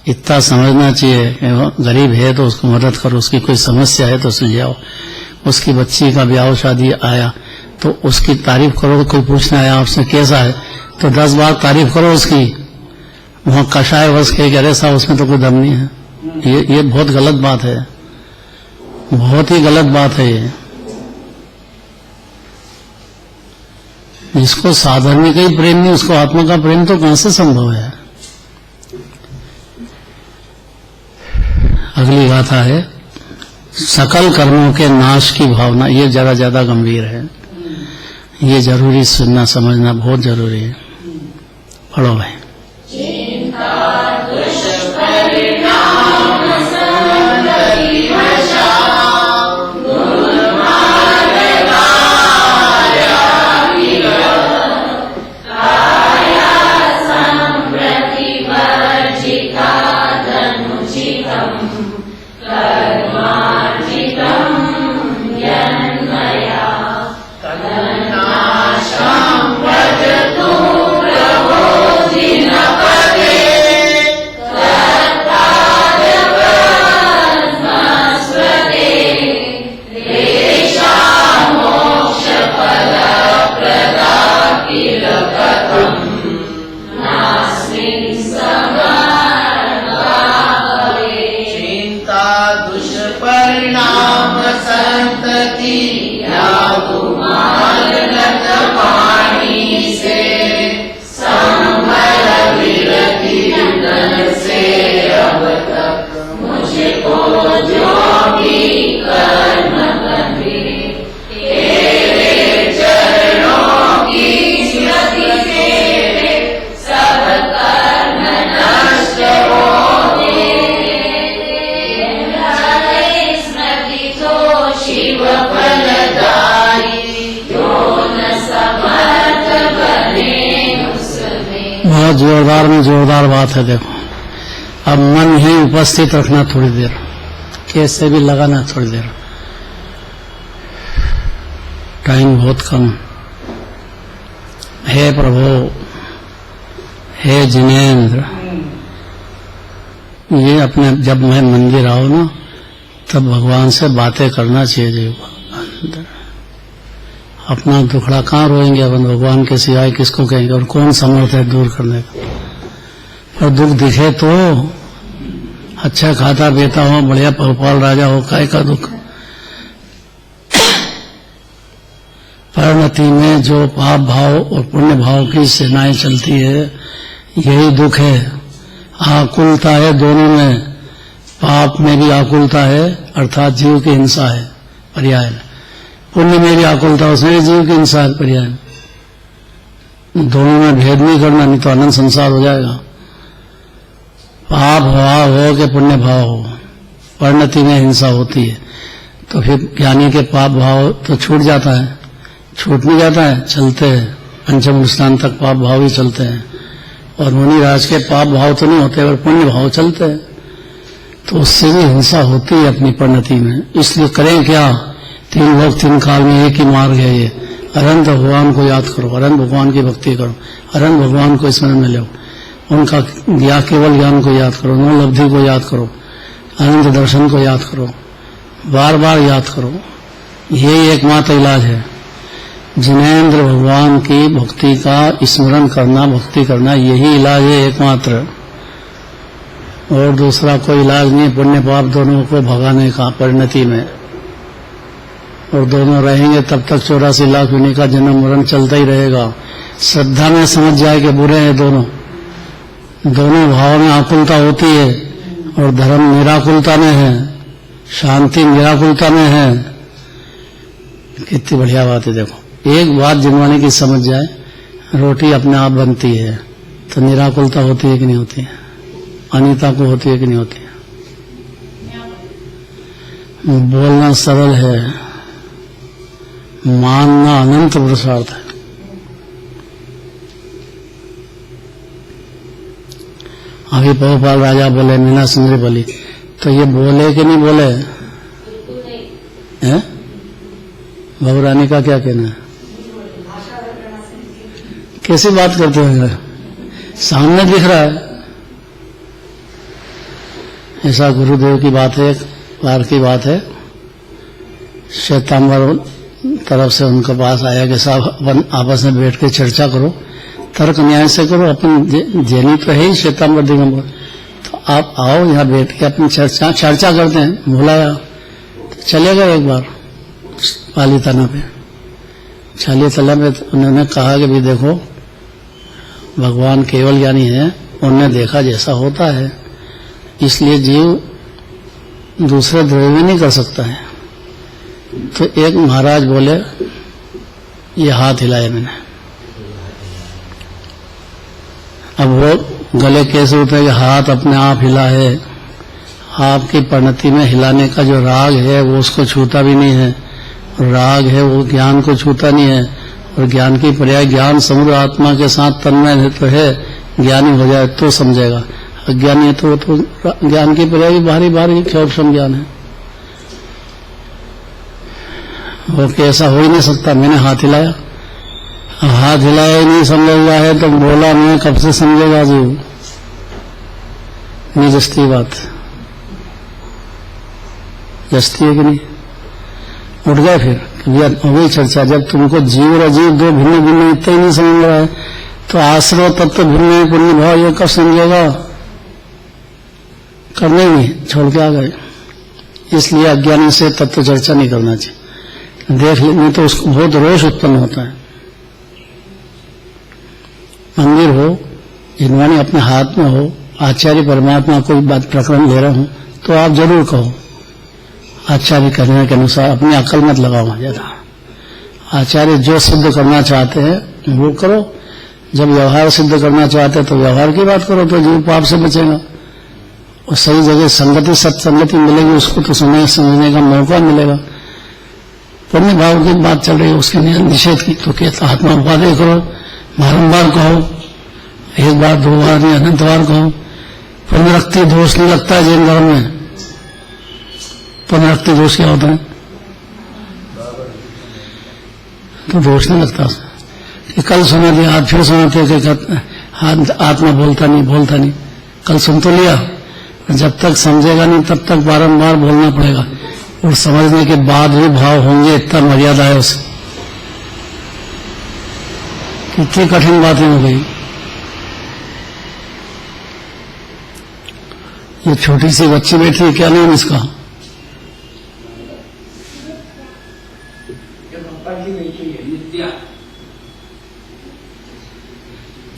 Speaker 1: इतना समझना चाहिए कि वो गरीब है तो उसको मदद करो, उसकी कोई समस्या है तो सुलझाओ। उसकी बच्ची का ब्याह शादी आया तो उसकी तारीफ करो, तो कोई पूछना आया आपसे कैसा है तो 10 बार तारीफ करो उसकी। वहाँ कषाय वश के अरे साहब उसमें तो कोई दम नहीं है, ये बहुत गलत बात है, बहुत ही गलत बात है ये। जिसको साधर्मी का ही प्रेम नहीं, उसको आत्मा का प्रेम तो कहां से संभव है। अगली गाथा है, सकल कर्मों के नाश की भावना। ये जरा ज्यादा गंभीर है, ये जरूरी सुनना समझना बहुत जरूरी है। पढ़ो भाई।
Speaker 6: कर्मार्जितम्
Speaker 5: दुष्परिणाम संतति या कुमार लत पानी से संभल विरति नर से अब तक मुझको जो भी कर्म बंधे तेरे चरणों की स्मृति से सब कर्म नष्ट होते स्मृति तो शिव फलदायी जो न समर्थ बने उसमें।
Speaker 1: बहुत जोरदार में जोरदार बात है। देखो, अब मन ही उपस्थित रखना थोड़ी देर, कैसे भी लगाना थोड़ी देर, टाइम बहुत कम। हे प्रभु, हे जिनेंद्र, ये अपने जब मैं मंदिर आओ ना तब भगवान से बातें करना चाहिए जीव को अंदर। अपना दुखड़ा कहाँ रोएंगे अपन, भगवान के सिवाय किसको कहेंगे, और कौन समर्थ है दूर करने का। पर दुख दिखे तो अच्छा खाता पीता हो, बढ़िया भोपाल राजा हो, काय का दुख। परिणति में जो पाप भाव और पुण्य भाव की सेनाएं चलती है, यही दुख है। आकुलता है दोनों में, पाप में भी आकुलता है अर्थात जीव की हिंसा है पर्याय में, पुण्य में भी आकुलता, उसमें भी जीव की हिंसा है पर्याय में। दोनों में भेद नहीं करना, नहीं तो अनंत संसार हो जाएगा। पाप भाव हो कि पुण्य भाव हो, परिणति में हिंसा होती है। तो फिर ज्ञानी के पाप भाव तो छूट जाता है, छूट नहीं जाता है, चलते हैं पंचम स्थान तक पाप भाव ही चलते हैं। और मुनि राज के पाप भाव तो नहीं होते पर पुण्य भाव चलते हैं, तो उससे भी हिंसा होती है अपनी परिणति में। इसलिए करें क्या, तीन लोग तीन काल में एक ही मार्ग है ये। अनंत भगवान को याद करो, अनंत भगवान की भक्ति करो, अनंत भगवान को स्मरण में लो, उनका केवल ज्ञान को याद करो, नो लब्धि को याद करो, अनंत दर्शन को याद करो, बार बार याद करो। यही एकमात्र इलाज है। जिनेंद्र भगवान की भक्ति का स्मरण करना, भक्ति करना, यही इलाज है एकमात्र, और दूसरा कोई इलाज नहीं। पुण्य पाप दोनों को भगाने का परिणति में, और दोनों रहेंगे तब तक 84 लाख योनि का जन्म मरण चलता ही रहेगा। श्रद्धा में समझ जाए कि बुरे हैं दोनों, दोनों भाव में आकुलता होती है, और धर्म निराकुलता में है, शांति निराकुलता में है। कितनी बढ़िया बात है। देखो, एक बात जिनवाने की समझ जाए, रोटी अपने आप बनती है, तो निराकुलता होती है कि नहीं होती है, अनिता को होती है कि नहीं होती है। बोलना सरल है, मानना अनंत पुरुषार्थ है। अभी बहुपाल राजा बोले, मीना सुंदरी बोली, तो ये बोले कि नहीं बोले हैं? बहु रानी का क्या कहना है? कैसी बात करते हैं, सामने दिख रहा है। ऐसा गुरुदेव की बात है, बार की बात है, श्वेतांबर तरफ से उनके पास आया कि साहब अपन आपस में बैठ के चर्चा करो, तर्क न्याय से करो, अपन जैनी तो है ही श्वेतांबर दिगंबर, तो आप आओ यहाँ बैठ के अपन चर्चा करते हैं। बुलाया तो चले गए एक बार पाली तना पे, छाली तला में। उन्होंने कहा कि भी देखो, भगवान केवल ज्ञानी है, उन्होंने देखा जैसा होता है, इसलिए जीव दूसरे द्रव्य नहीं कर सकता है। तो एक महाराज बोले, ये हाथ हिलाए मैंने। अब वो गले कैसे उठे कि हाथ अपने आप हिला है। आपकी परिणति में हिलाने का जो राग है वो उसको छूता भी नहीं है, राग है वो ज्ञान को छूता नहीं है, और ज्ञान की पर्याय ज्ञान समुद्र आत्मा के साथ तन्मय तो है। ज्ञानी हो जाए तो समझेगा, अज्ञानी है तो ज्ञान की पर्याय भारी भारी क्षोभम ज्ञान है। वो कैसा हो ही नहीं सकता। मैंने हाथ हिलाया, हाथ हिलाया ही नहीं समझ रहा है तो बोला मैं कब से समझेगा जी। नहीं जस्ती बात, जस्ती है कि नहीं? उठ गए फिर वही चर्चा। जब तुमको जीव और अजीव दो भिन्न भिन्न इतना ही नहीं समझ रहा है तो आश्रय तत्व तो भिन्न है, पुण्य भाव ये कब समझेगा? करने नहीं, छोड़ के आ गए। इसलिए अज्ञानी से तत्व चर्चा नहीं करना चाहिए। देख लेने तो उसको बहुत रोष उत्पन्न होता है। मंदिर हो, जिनवाणी अपने हाथ में हो, आचार्य परमात्मा कोई बात प्रकरण ले रहा हूं तो आप जरूर कहो, आचार्य कहने के अनुसार अपनी अकल मत लगाओ ज्यादा। आचार्य जो सिद्ध करना चाहते हैं वो करो, जब व्यवहार सिद्ध करना चाहते हैं तो व्यवहार की बात करो, तो जीव पाप से बचेगा और सही जगह संगति सत्संगति मिलेगी, उसको तो समझने का मौका मिलेगा। पुण्य भाव की बात चल रही है, उसके निषेध की तो कहता आत्मा उपाधि करो, बारंबार कहो, एक बार दो बार नहीं अनंत बार कहो। पुनरक्ति दोष नहीं लगता है जैन धर्म में। पुनरक्ति दोष क्या होता है? तो दोष नहीं लगता कि कल सुना दिया आज फिर सुनाते कि आत्मा बोलता नहीं। कल सुन तो लिया, जब तक समझेगा नहीं तब तक बारंबार बोलना पड़ेगा, और समझने के बाद भी भाव होंगे, इतना मर्यादा है उसे। कितनी कठिन बातें हो गई। ये छोटी सी बच्ची बैठी है, क्या नाम इसका?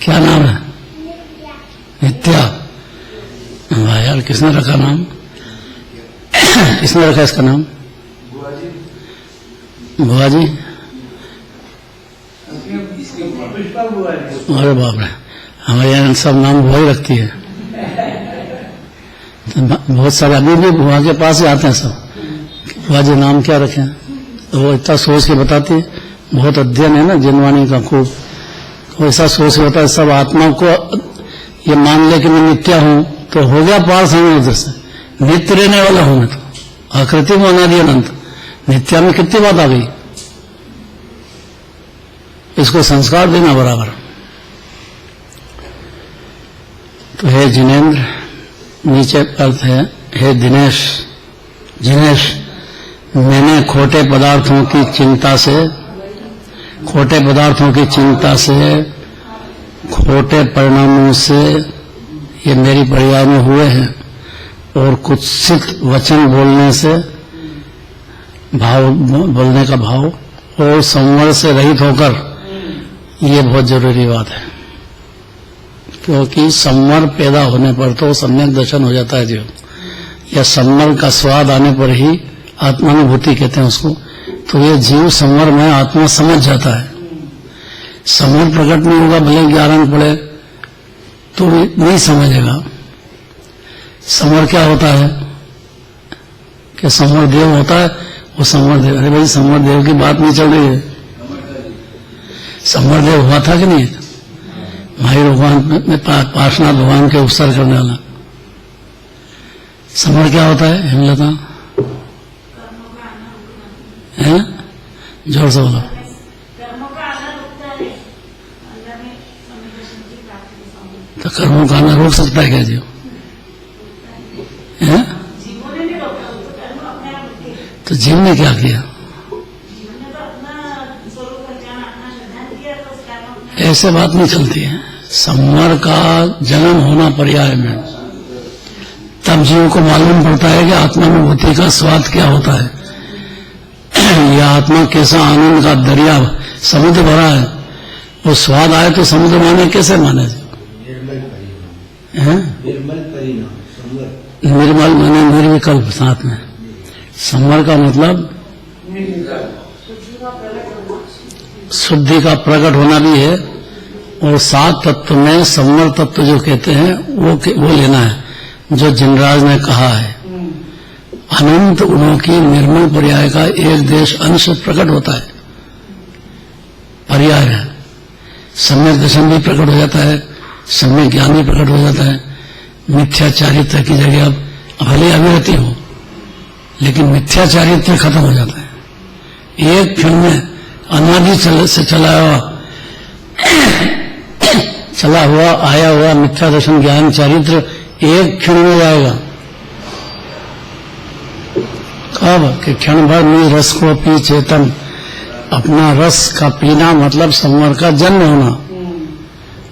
Speaker 1: क्या नाम है? नित्या। वाह यार, किसने रखा नाम? किसने रखा इसका नाम? बुआ जी। अरे बाप रे, हमारे यहाँ सब नाम बुआ ही रखती है। तो बहुत सारे अभी भी बुआ के पास ही आते हैं सब, बुआ जी नाम क्या रखें, तो वो इतना सोच के बताती है। बहुत अध्ययन है ना जिनवाणी का खूब, तो ऐसा सोच के बताया सब आत्मा को ये मान ले कि मैं नित्य हूं तो हो गया पार समझ उधर से। नित्य रहने वाला हूं मैं, तो आकृति में अनादि अनंत, नित्या में कितनी बात आ गई। इसको संस्कार देना बराबर। तो हे जिनेन्द्र, नीचे अर्थ है हे दिनेश, जिनेश, मैंने खोटे पदार्थों की चिंता से, खोटे खोटे परिणामों से ये मेरी पर्याय में हुए हैं, और कुत्सित वचन बोलने से बोलने का भाव और संवर से रहित होकर, ये बहुत जरूरी बात है, क्योंकि संवर पैदा होने पर तो सम्यक दर्शन हो जाता है जीव, या संवर का स्वाद आने पर ही आत्मानुभूति कहते हैं उसको। तो ये जीव संवर में आत्मा समझ जाता है। संवर प्रकट नहीं होगा, भले ज्ञान पड़े तो नहीं समझेगा। संवर क्या होता है कि संवर देव होता है, वो संवर देव। अरे भाई, संवर देव की बात नहीं चल रही है। संवर देव हुआ था कि नहीं? भाई भगवान में पार्श्वनाथ भगवान के उपसर्ग करने वाला। संवर क्या होता है हेमलता? है जोर से बोलो। तो कर्मों का आना रोक सकता है क्या जीव? है? तो जीव ने क्या किया? ऐसे बात नहीं चलती है। संवर का जन्म होना पर्याय में, तब जीव को मालूम पड़ता है कि आत्मानुभूति का स्वाद क्या होता है। यह आत्मा कैसा आनंद का दरिया समुद्र भरा है, वो स्वाद आए तो समुद्र माने, कैसे माने? निर्मल माने निर्विकल्प साथ में। संवर का मतलब शुद्धि का प्रकट होना भी है, और सात तत्व में संवर तत्व जो कहते हैं वो लेना है, जो जिनराज ने कहा है। अनंत गुणों की निर्मल पर्याय का एक देश अंश प्रकट होता है, पर्याय है। सम्यक दर्शन भी प्रकट हो जाता है, सम्यक ज्ञान भी प्रकट हो जाता है। मिथ्या चारित्र की जगह अब भले अविरति हो, लेकिन मिथ्या चारित्र खत्म हो जाता है एक क्षण में। अनादि से चला हुआ आया हुआ मिथ्या दर्शन ज्ञान चारित्र एक क्षण में जाएगा। कब? कि क्षण भर में रस को पी चेतन। अपना रस का पीना मतलब संवर का जन्म होना,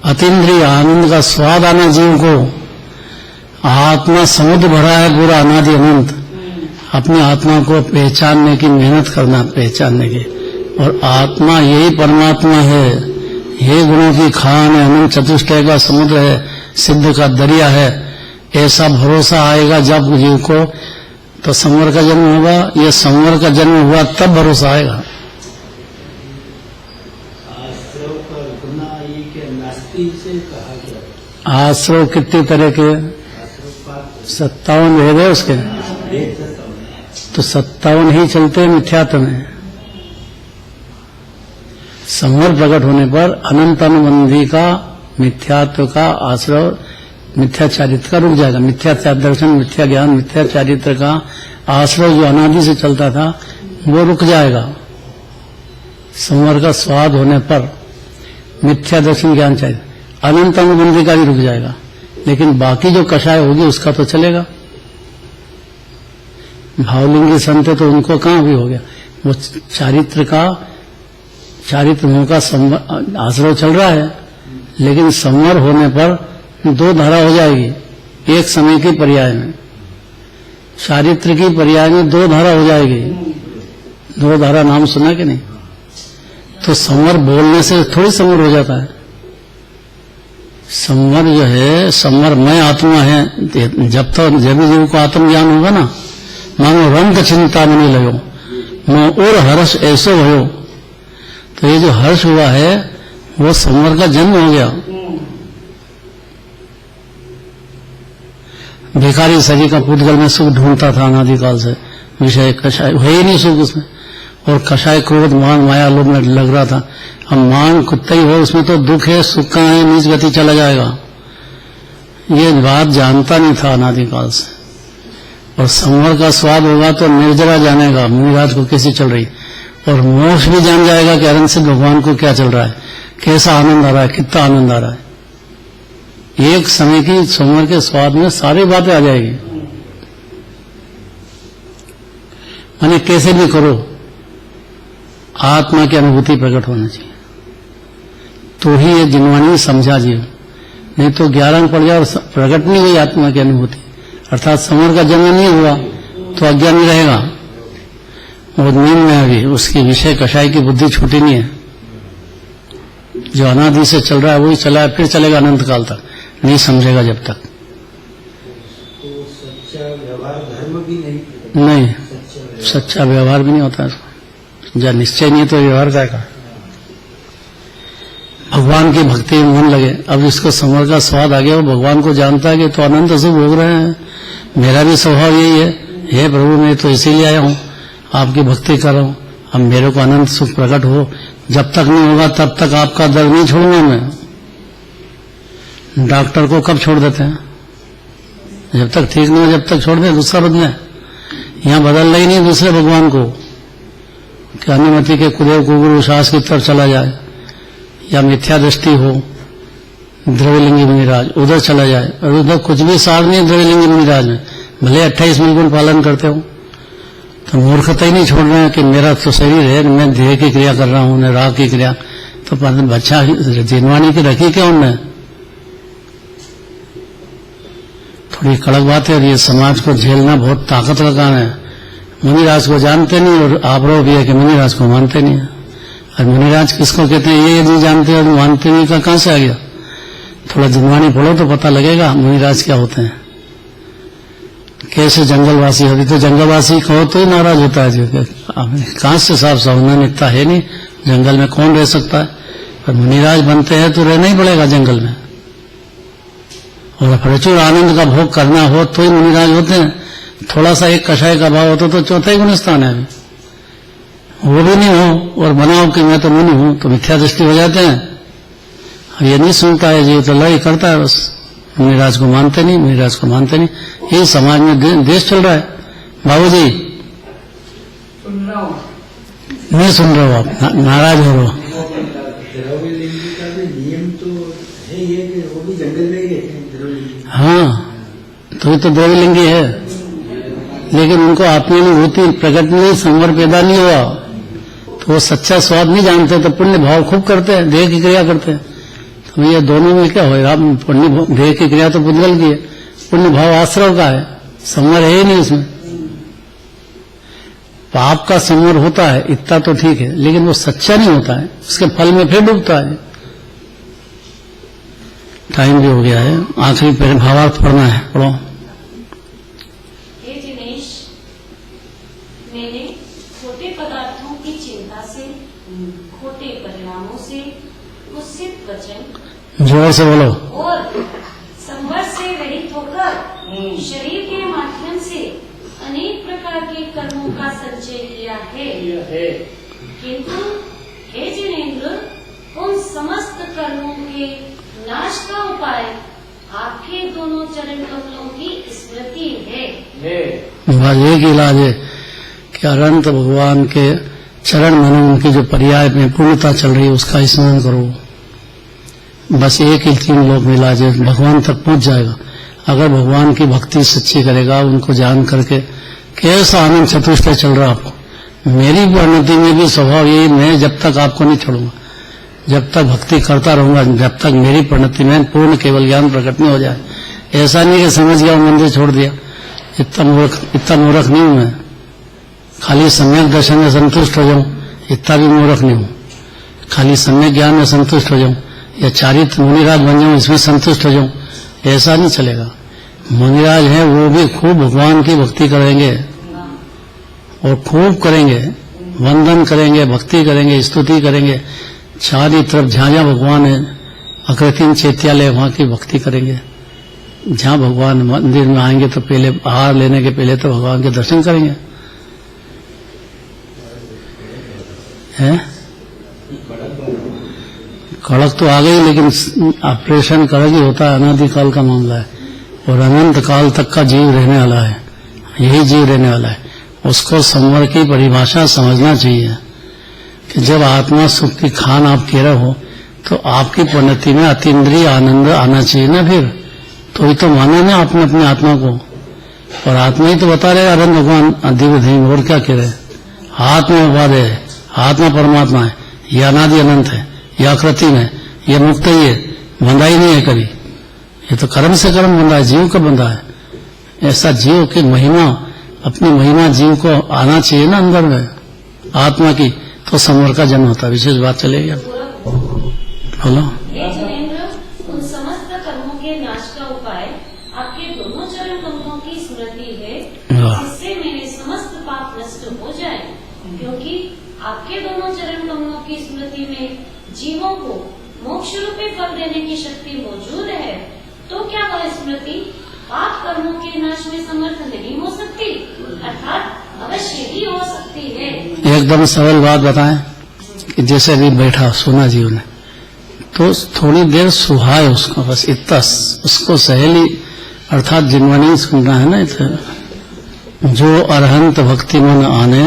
Speaker 1: अतीन्द्रिय आनंद का स्वाद आना जीव को। आत्मा समुद्र भरा है पूरा अनादि अनंत, अपनी आत्मा को पहचानने की मेहनत करना, पहचानने की। और आत्मा यही परमात्मा है, ये गुणों की खान है, अनंत चतुष्टय का समुद्र है, सिद्ध का दरिया है। ऐसा भरोसा आएगा जब जीव को तो संवर का जन्म होगा। ये संवर का जन्म हुआ तब भरोसा आएगा।
Speaker 2: आश्रव का गुना ये के नास्ती से कहा गया।
Speaker 1: आश्रव कितनी तरह के?
Speaker 2: आश्रव पाप
Speaker 1: 57 भेद है उसके,
Speaker 2: वेद तत्व है।
Speaker 1: तो 57 ही चलते हैं मिथ्यात्व में। संवर प्रकट होने पर अनंत अनुबंधी का मिथ्यात्व का आश्रव, मिथ्या चारित्र का रुक जाएगा। मिथ्या दर्शन, मिथ्या ज्ञान, मिथ्या चारित्र का आश्रय जो अनादि से चलता था वो रुक जाएगा। संवर का स्वाद होने पर मिथ्या दर्शन ज्ञान चाहिए, अनंत अनुबंधी का भी रुक जाएगा। लेकिन बाकी जो कषाय होगी उसका तो चलेगा। भावलिंगी संत तो उनको कहाँ भी हो गया, वो चारित्र का, चारित्र मुंह का आश्रय चल रहा है। लेकिन संवर होने पर 2 धारा हो जाएगी एक समय के पर्याय में। चारित्र की पर्याय में 2 धारा हो जाएगी। 2 धारा नाम सुना कि नहीं? तो संवर बोलने से थोड़ी संवर हो जाता है। संवर जो है, संवर मैं आत्मा है, जब तक जब भी जीव को आत्मज्ञान होगा ना, मानो रंग चिंता में नहीं लगो, मैं और हर्ष ऐसो हो। तो ये जो हर्ष हुआ है वो संवर का जन्म हो गया। भिखारी सजी का पुद्गल में सुख ढूंढता था अनादिकाल से, विषय कषाय है ही नहीं सुख उसमें। और कषाय क्रोध मान माया लोभ में लग रहा था। अब मान कुत्ता ही हो, उसमें तो दुख है, सुख कहाँ है, नीच गति चला जाएगा। ये बात जानता नहीं था अनादिकाल से। और संवर का स्वाद होगा तो निर्जरा जानेगा मुनिराज को कैसी चल रही, और मोक्ष भी जान जाएगा कि अनंत से भगवान को क्या चल रहा है, कैसा आनंद आ रहा है, कितना आनंद आ रहा है। एक समय की संवर के स्वाद में सारी बातें आ जाएगी। माने कैसे भी करो आत्मा की अनुभूति प्रकट होना चाहिए, तो ही ये जिनवानी समझा जीव। नहीं तो 11 में पड़ जाए और प्रकट नहीं हुई आत्मा की अनुभूति, अर्थात संवर का जन्म नहीं हुआ, तो अज्ञानी रहेगा। और नींद में अभी उसकी विषय कषाय की बुद्धि छूटी नहीं है। जो अनादि से चल रहा है वही चला है, फिर चलेगा अनंत काल तक, नहीं समझेगा जब तक।
Speaker 2: तो सच्चा व्यवहार धर्म भी नहीं,
Speaker 1: नहीं, सच्चा व्यवहार भी नहीं होता है। जब निश्चय नहीं तो व्यवहार क्या का। भगवान की भक्ति में मन लगे। अब इसको संवर का स्वाद आ गया, वो भगवान को जानता है कि तो अनंत सुख भोग रहे हैं, मेरा भी स्वभाव यही है, हे प्रभु मैं तो इसीलिए आया हूँ, आपकी भक्ति कर रहा हूँ, अब मेरे को अनंत सुख प्रकट हो। जब तक नहीं होगा तब तक आपका दर्द नहीं छोड़ूंगा मैं। डॉक्टर को कब छोड़ देते हैं? जब तक ठीक नहीं हो, जब तक छोड़ दे, दूसरा बदले। यहाँ बदलना ही नहीं दूसरे भगवान को कि अनुमति के कुदेव कुगुरु श्वास की तरफ चला जाए, या मिथ्या दृष्टि हो द्रव्यलिंगी मुनिराज उधर चला जाए। और उधर कुछ भी सार नहीं द्रव्यलिंगी मुनिराज में, भले 28 मिलगुण पालन करते हो, तो मूर्खता ही नहीं छोड़ रहे हैं कि मेरा तो शरीर है, मैं देह की क्रिया कर रहा हूँ, न राग की क्रिया। तो बच्चा जिनवानी की रखी क्या उनने? थोड़ी कड़क बात है, और ये समाज को झेलना बहुत ताकत का काम है। मुनिराज को जानते नहीं, और आप लोग भी है कि मुनिराज को मानते नहीं है। और मुनिराज किसको कहते हैं ये नहीं जानते और मानते नहीं का कहां से आ गया? थोड़ा जिनवानी पढ़ो तो पता लगेगा मुनिराज क्या होते हैं, कैसे जंगलवासी। अभी तो जंगलवासी कहो तो ही नाराज होता है, जो कहां से साफ सावधान इतना है नहीं, जंगल में कौन रह सकता है। पर मुनिराज बनते हैं तो रहना ही पड़ेगा जंगल में, और प्रचुर आनंद का भोग करना हो तो ही मुनिराज होते हैं। थोड़ा सा एक कषाय का भाव होता तो चौथा ही गुणस्थान है। अभी वो भी नहीं हो और बनाओ कि मैं तो मुनि हूं, तो मिथ्या दृष्टि हो जाते हैं। ये नहीं सुनता है जी, तो लड़ाई करता है बस। मुनिराज को मानते नहीं, मुनिराज को मानते नहीं। यही समाज में देश चल रहा है। बाबूजी नहीं सुन रहे हो आप, नाराज हो रहे हो।
Speaker 2: द्रव्यलिंगी का भी नियम तो है ये कि वो भी जंगल में ही रहते हैं द्रव्यलिंगी।
Speaker 1: हाँ, तो ये तो द्रव्यलिंगी है, लेकिन उनको आत्मानुभूति प्रकट नहीं, संवर पैदा नहीं हुआ, तो वो सच्चा स्वाद नहीं जानते, तो पुण्य भाव खूब करते हैं, देह की क्रिया करते हैं। तो ये दोनों में क्या होगा? पुण्य देह की क्रिया तो पुद्गल की है, पुण्य भाव आश्रव का है, संवर है ही नहीं उसमें। पाप का संवर होता है इतना तो ठीक है, लेकिन वो सच्चा नहीं होता है, उसके फल में फिर डूबता है। टाइम भी हो गया है, आखिरी भावार्थ पढ़ना है, पढ़ो।
Speaker 3: हे दिनेश, मैंने खोटे पदार्थों की चिंता से, खोटे परिणामों से, कुत्सित वचन
Speaker 1: जोर से बोलो।
Speaker 3: और संवर से रहित होकर शरीर के माध्यम से अनेक प्रकार के कर्मों का संचय किया है। किंतु हे जिनेंद्र, उन समस्त कर्मों के नाश का उपाय आपके दोनों चरण कमलों की स्मृति है।
Speaker 1: बस एक इलाज है कि अनंत भगवान के चरण मन उनकी जो पर्याय में पूर्णता चल रही है उसका स्मरण करो। बस एक ही 3 लोग में इलाज है, भगवान तक पहुंच जाएगा। अगर भगवान की भक्ति सच्ची करेगा, उनको जान करके कैसा आनंद चतुष्टय चल रहा आपको। मेरी परिणति में भी स्वभाव यही, मैं जब तक आपको नहीं छोड़ूंगा, जब तक भक्ति करता रहूंगा, जब तक मेरी परिणति में पूर्ण केवल ज्ञान प्रकट नहीं हो जाए। ऐसा नहीं कि समझ गया मंदिर छोड़ दिया, इतना मूर्ख नहीं हूं मैं। खाली सम्यक दर्शन में संतुष्ट हो जाऊं, इतना भी मूर्ख नहीं हूं। खाली सम्यक ज्ञान में संतुष्ट हो जाऊं या चारित्र मुनिराज बन जाऊं, इसमें संतुष्ट हो जाऊं, ऐसा नहीं चलेगा। मुनिराज हैं वो भी खूब भगवान की भक्ति करेंगे और खूब करेंगे, वंदन करेंगे, भक्ति करेंगे, स्तुति करेंगे, चारों तरफ जहां भगवान है, अकृत्रिम चैत्यालय वहां की भक्ति करेंगे। जहां भगवान मंदिर में आएंगे तो पहले आहार लेने के पहले तो भगवान के दर्शन करेंगे। हैं? कड़क तो आ गई, लेकिन ऑपरेशन कड़क ही होता है, अनादिकाल का मामला है और अनंत काल तक का जीव रहने वाला है, यही जीव रहने वाला है। उसको संवर की परिभाषा समझना चाहिए कि जब आत्मा सुख की खान आप कह रहे हो तो आपकी परिणति में अतीन्द्रिय आनंद आना चाहिए ना, फिर तो ही तो माना ना आपने अपनी आत्मा को। और आत्मा ही तो बता रहे अनंत भगवान दिव्य धीम, और क्या कह रहे? आत्मा उपाद है, आत्मा परमात्मा है, यह अनादि अनंत है, यह अकृत्रिम है, यह मुक्त ही है, बंधा ही नहीं है कभी। ये तो कर्म से कर्म बंधा है, जीव का बंधा है। ऐसा जीव की महिमा, अपनी महिमा जीव को आना चाहिए ना अंदर में आत्मा की, तो संवर का जन्म होता है। विशेष बात चलेगी बोलो।
Speaker 3: हे जिनेंद्र, उन समस्त कर्मों के नाश का उपाय आपके दोनों चरण कमलों की स्मृति है, जिससे मेरे समस्त पाप नष्ट हो जाए। क्योंकि आपके दोनों चरण कमलों की स्मृति में जीवों को मोक्ष रूपी फल देने की शक्ति मौजूद है, तो क्या वह स्मृति पाप कर्मों के नाश में समर्थ नहीं हो सकती? अर्थात अवश्य ही हो सकती है।
Speaker 1: एकदम सरल बात बताएं कि जैसे अभी बैठा सुना जीव ने, तो थोड़ी देर सुहाए उसको, बस इतना उसको सहेली अर्थात जिनवानी सुनना है ना। इतना जो अरहंत भक्ति मन आने,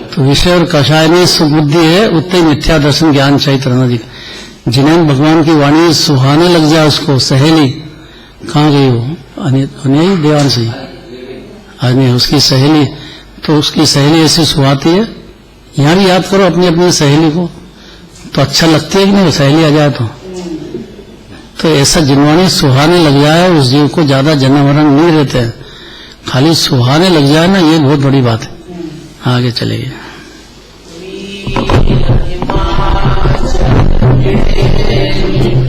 Speaker 1: तो विषय और कषाय में सुबुद्धि है, उतने मिथ्या दर्शन ज्ञान चैतन्य जी। जिन्हें भगवान की वाणी सुहाने लग जाए उसको, सहेली कहाँ गई वो नहीं देवान से आदमी, उसकी सहेली, तो उसकी सहेली ऐसी सुहाती है। यहाँ भी याद करो अपनी अपनी सहेली को, तो अच्छा लगती है कि नहीं, सहेली आ जाए तो ऐसा जिनवानी सुहाने लग जाए उस जीव को, ज्यादा जन्म मरण नहीं रहते हैं, खाली सुहाने लग जाए ना, ये बहुत बड़ी बात है। आगे चलेंगे।
Speaker 5: हिमाचल